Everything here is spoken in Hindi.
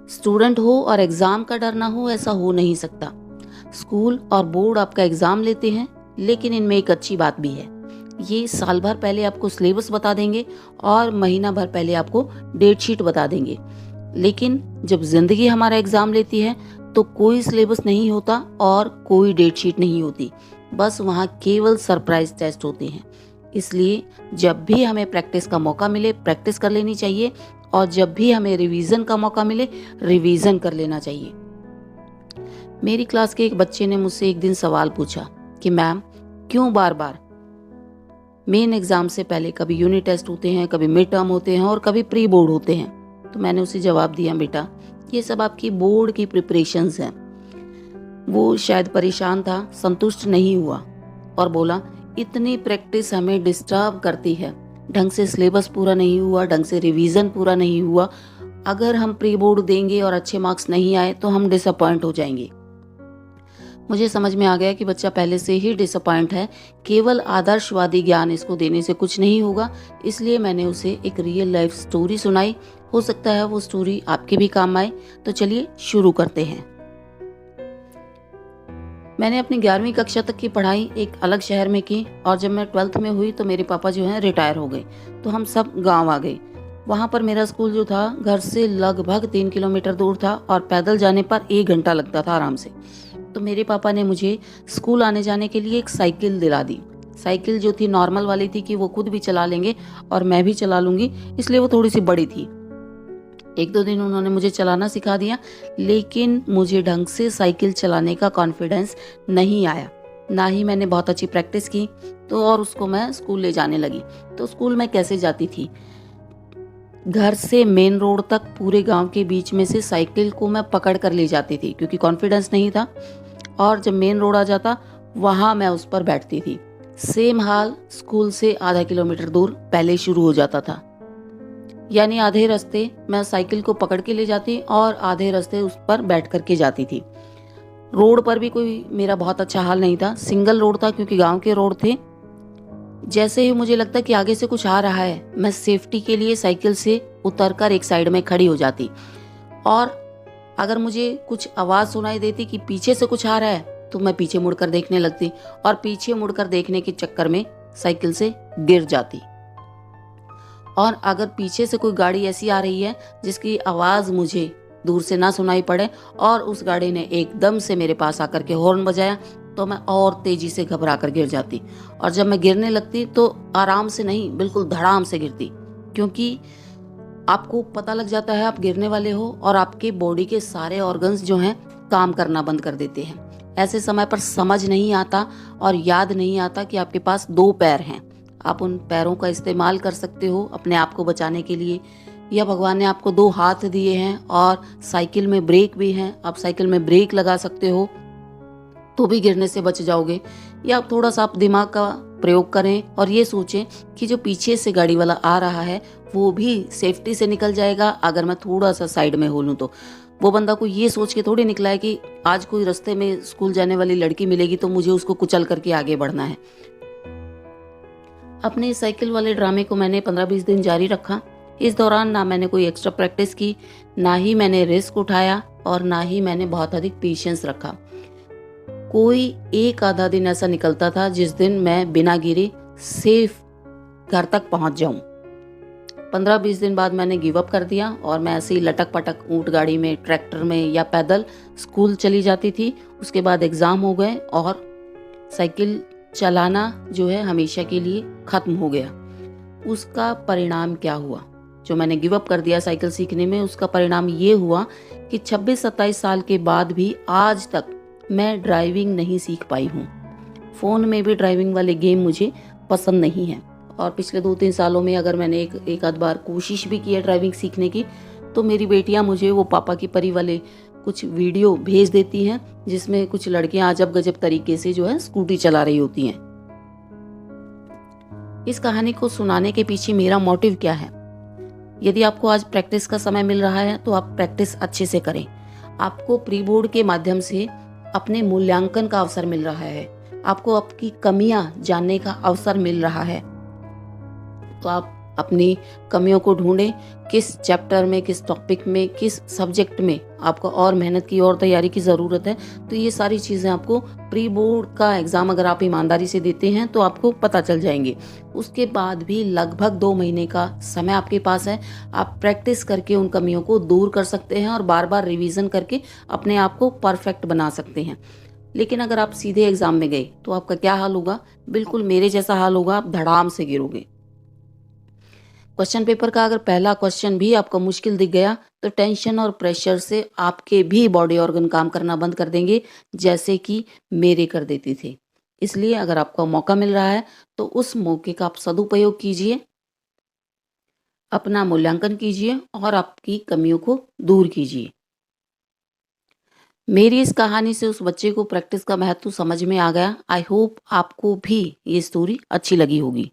स्टूडेंट हो और एग्ज़ाम का डर ना हो, ऐसा हो नहीं सकता। स्कूल और बोर्ड आपका एग्ज़ाम लेते हैं, लेकिन इनमें एक अच्छी बात भी है। ये साल भर पहले आपको सिलेबस बता देंगे और महीना भर पहले आपको डेट शीट बता देंगे। लेकिन जब ज़िंदगी हमारा एग्ज़ाम लेती है तो कोई सिलेबस नहीं होता और कोई डेट शीट नहीं होती। बस वहाँ केवल सरप्राइज टेस्ट होते हैं। इसलिए जब भी हमें प्रैक्टिस का मौका मिले, प्रैक्टिस कर लेनी चाहिए, और जब भी हमें रिवीजन का मौका मिले, रिवीजन कर लेना चाहिए। मेरी क्लास के एक बच्चे ने मुझसे एक दिन सवाल पूछा कि मैम, क्यों बार बार मेन एग्जाम से पहले कभी यूनिट टेस्ट होते हैं, कभी मिड टर्म होते हैं और कभी प्री बोर्ड होते हैं। तो मैंने उसे जवाब दिया, बेटा ये सब आपकी बोर्ड की प्रिपरेशंस हैं। वो शायद परेशान था, संतुष्ट नहीं हुआ और बोला, इतनी प्रैक्टिस हमें डिस्टर्ब करती है। ढंग से सिलेबस पूरा नहीं हुआ, ढंग से रिवीजन पूरा नहीं हुआ। अगर हम प्री बोर्ड देंगे और अच्छे मार्क्स नहीं आए तो हम डिसअपॉइंट हो जाएंगे। मुझे समझ में आ गया कि बच्चा पहले से ही डिसअपॉइंट है। केवल आदर्शवादी ज्ञान इसको देने से कुछ नहीं होगा। इसलिए मैंने उसे एक रियल लाइफ स्टोरी सुनाई। हो सकता है वो स्टोरी आपके भी काम आए। तो चलिए शुरू करते हैं। मैंने अपनी 11वीं कक्षा तक की पढ़ाई एक अलग शहर में की और जब मैं 12th में हुई तो मेरे पापा जो हैं रिटायर हो गए, तो हम सब गांव आ गए। वहाँ पर मेरा स्कूल जो था घर से लगभग 3 किलोमीटर दूर था और पैदल जाने पर 1 घंटा लगता था आराम से। तो मेरे पापा ने मुझे स्कूल आने जाने के लिए एक साइकिल दिला दी। साइकिल जो थी नॉर्मल वाली थी कि वो खुद भी चला लेंगे और मैं भी चला लूँगी, इसलिए वो थोड़ी सी बड़ी थी। 1-2 दिन उन्होंने मुझे चलाना सिखा दिया, लेकिन मुझे ढंग से साइकिल चलाने का कॉन्फिडेंस नहीं आया। ना ही मैंने बहुत अच्छी प्रैक्टिस की, तो और उसको मैं स्कूल ले जाने लगी। तो स्कूल में कैसे जाती थी? घर से मेन रोड तक पूरे गांव के बीच में से साइकिल को मैं पकड़ कर ले जाती थी, क्योंकि कॉन्फिडेंस नहीं था। और जब मेन रोड आ जाता वहाँ मैं उस पर बैठती थी। सेम हाल स्कूल से आधा किलोमीटर दूर पहले शुरू हो जाता था। यानी आधे रास्ते मैं साइकिल को पकड़ के ले जाती और आधे रास्ते उस पर बैठ करके जाती थी। रोड पर भी कोई मेरा बहुत अच्छा हाल नहीं था। सिंगल रोड था क्योंकि गांव के रोड थे। जैसे ही मुझे लगता कि आगे से कुछ आ रहा है, मैं सेफ्टी के लिए साइकिल से उतरकर एक साइड में खड़ी हो जाती, और अगर मुझे कुछ आवाज़ सुनाई देती कि पीछे से कुछ आ रहा है तो मैं पीछे मुड़कर देखने लगती और पीछे मुड़कर देखने के चक्कर में साइकिल से गिर जाती। और अगर पीछे से कोई गाड़ी ऐसी आ रही है जिसकी आवाज़ मुझे दूर से ना सुनाई पड़े और उस गाड़ी ने एकदम से मेरे पास आकर के हॉर्न बजाया, तो मैं और तेजी से घबरा कर गिर जाती। और जब मैं गिरने लगती तो आराम से नहीं, बिल्कुल धड़ाम से गिरती, क्योंकि आपको पता लग जाता है आप गिरने वाले हो और आपके बॉडी के सारे ऑर्गन्स जो हैं काम करना बंद कर देते हैं। ऐसे समय पर समझ नहीं आता और याद नहीं आता कि आपके पास 2 पैर हैं। आप उन पैरों का इस्तेमाल कर सकते हो अपने आप को बचाने के लिए, या भगवान ने आपको 2 हाथ दिए हैं और साइकिल में ब्रेक भी हैं, आप साइकिल में ब्रेक लगा सकते हो तो भी गिरने से बच जाओगे। या थोड़ा सा आप दिमाग का प्रयोग करें और ये सोचें कि जो पीछे से गाड़ी वाला आ रहा है वो भी सेफ्टी से निकल जाएगा अगर मैं थोड़ा सा साइड में हो लूँ तो। वो बंदा को ये सोच के थोड़ी निकला है कि आज कोई रास्ते में स्कूल जाने वाली लड़की मिलेगी तो मुझे उसको कुचल करके आगे बढ़ना है। अपने साइकिल वाले ड्रामे को मैंने 15-20 दिन जारी रखा। इस दौरान ना मैंने कोई एक्स्ट्रा प्रैक्टिस की, ना ही मैंने रिस्क उठाया और ना ही मैंने बहुत अधिक पेशेंस रखा। कोई एक आधा दिन ऐसा निकलता था जिस दिन मैं बिना गिरे सेफ घर तक पहुंच जाऊं। 15-20 दिन बाद मैंने गिव अप कर दिया और मैं ऐसे ही लटक पटक ऊंट गाड़ी में, ट्रैक्टर में या पैदल स्कूल चली जाती थी। उसके बाद एग्ज़ाम हो गए और साइकिल चलाना जो है हमेशा के लिए ख़त्म हो गया। उसका परिणाम क्या हुआ? जो मैंने गिव अप कर दिया साइकिल सीखने में, उसका परिणाम ये हुआ कि 26-27 साल के बाद भी आज तक मैं ड्राइविंग नहीं सीख पाई हूँ। फ़ोन में भी ड्राइविंग वाले गेम मुझे पसंद नहीं है। और पिछले 2-3 सालों में अगर मैंने एक आध बार कोशिश भी की है ड्राइविंग सीखने की, तो मेरी बेटियां मुझे वो पापा की परी वाले कुछ वीडियो भेज देती हैं जिसमें कुछ लड़कियां अजब गजब तरीके से जो है स्कूटी चला रही होती हैं। इस कहानी को सुनाने के पीछे मेरा मोटिव क्या है? यदि आपको आज प्रैक्टिस का समय मिल रहा है तो आप प्रैक्टिस अच्छे से करें। आपको प्री बोर्ड के माध्यम से अपने मूल्यांकन का अवसर मिल रहा है, आपको आपकी कमियां जानने का अवसर मिल रहा है, तो आप अपनी कमियों को ढूंढें, किस चैप्टर में, किस टॉपिक में, किस सब्जेक्ट में आपको और मेहनत की और तैयारी की ज़रूरत है। तो ये सारी चीज़ें आपको प्री बोर्ड का एग्ज़ाम अगर आप ईमानदारी से देते हैं तो आपको पता चल जाएंगे। उसके बाद भी लगभग 2 महीने का समय आपके पास है। आप प्रैक्टिस करके उन कमियों को दूर कर सकते हैं और बार बार रिवीजन करके अपने आप को परफेक्ट बना सकते हैं। लेकिन अगर आप सीधे एग्ज़ाम में गए तो आपका क्या हाल होगा? बिल्कुल मेरे जैसा हाल होगा, आप धड़ाम से गिरोगे। क्वेश्चन पेपर का अगर पहला क्वेश्चन भी आपको मुश्किल दिख गया तो टेंशन और प्रेशर से आपके भी बॉडी ऑर्गन काम करना बंद कर देंगे, जैसे कि मेरे कर देते थे। इसलिए अगर आपको मौका मिल रहा है तो उस मौके का आप सदुपयोग कीजिए, अपना मूल्यांकन कीजिए और आपकी कमियों को दूर कीजिए। मेरी इस कहानी से उस बच्चे को प्रैक्टिस का महत्व समझ में आ गया। आई होप आपको भी ये स्टोरी अच्छी लगी होगी।